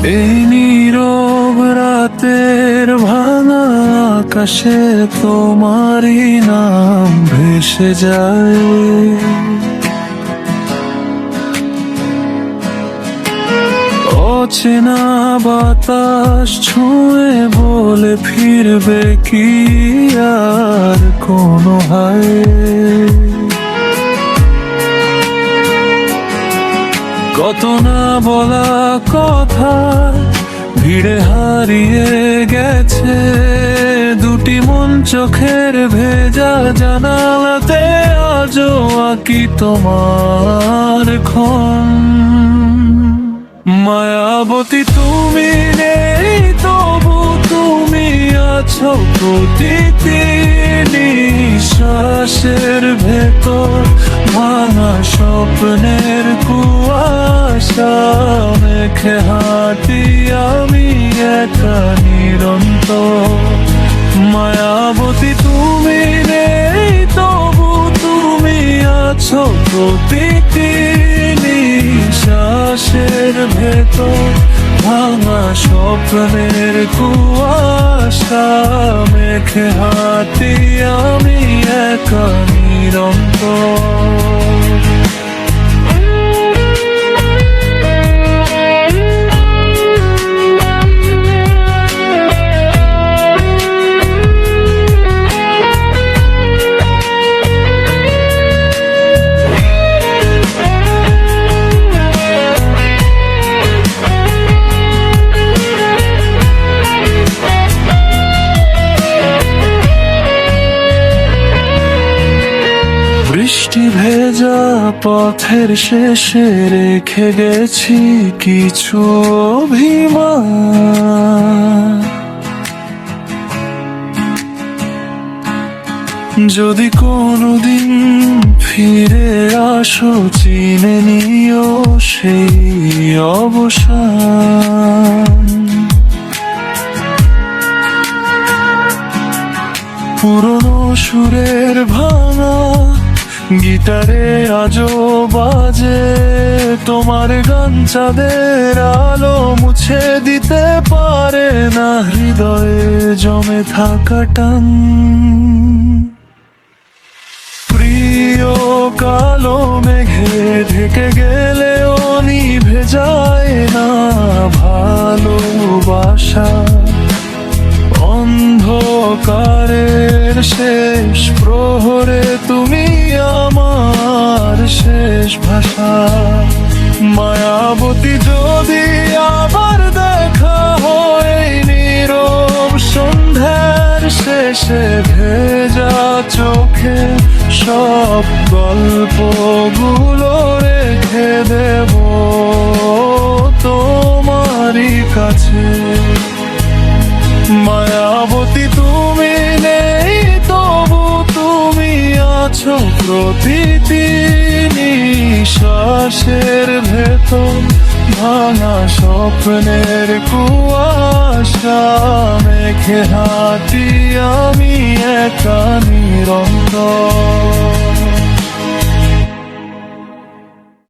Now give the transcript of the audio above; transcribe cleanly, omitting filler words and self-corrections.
এই নীরব রাতের ভাঙা আকাশে তোমারই নাম ভেসে যায়। অচেনা বাতাস ছুঁয়ে বলে ফিরবে কি আর কোনো হায়। কত না বলা কথা ভিড়ে হারিয়ে গেছে, দুটি মন চোখের ভেজা জানালাতে আজও আঁকি তোমার ক্ষণ। মায়াবতী তুমি নেই তবু তুমি আছো প্রতিটি নিঃশ্বাসের ভেতর। ভাঙা স্বপ্নের কুয়াশা মেখে হাঁটি আমি একা নিরন্তর। মায়াবতী তুমি নেই তবু তুমি আছো প্রতিটি নিঃশ্বাসের ভেতর। ভাঙা স্বপ্নের কুয়াশা মেখে হাঁটি আমি একা নিরন্তর। বৃষ্টি ভেজা পথের শেষে রেখে গেছি কিছু অভিমান। যদি কোনোদিন ফিরে আসো চিনে নিও সেই অবসান। পুরনো সুরের ভাঙা গিটারে আজও বাজে তোমার গান, চাঁদের আলো মুছে দিতে পারে না হৃদয়ে জমে থাকা টান। প্রিয় কালো মেঘে ঢেকে গেলেও নিভে যায় না ভালোবাসা। অন্ধকারের শেষ প্রহরে তুমি আমার শেষ ভাষা। মায়াবতী যদি আবার দেখা হয় নীরব সন্ধ্যার শেষে, ভেজা চোখে সব গল্পগুলো রেখে দেব তোমারই কাছে। মায়াবতী তুমি নেই তবু তুমি আছো প্রতিটি নিঃশ্বাসের ভেতর। ভাঙা স্বপ্নের কুয়াশা মেখে হাঁটি আমি একা নিরন্তর।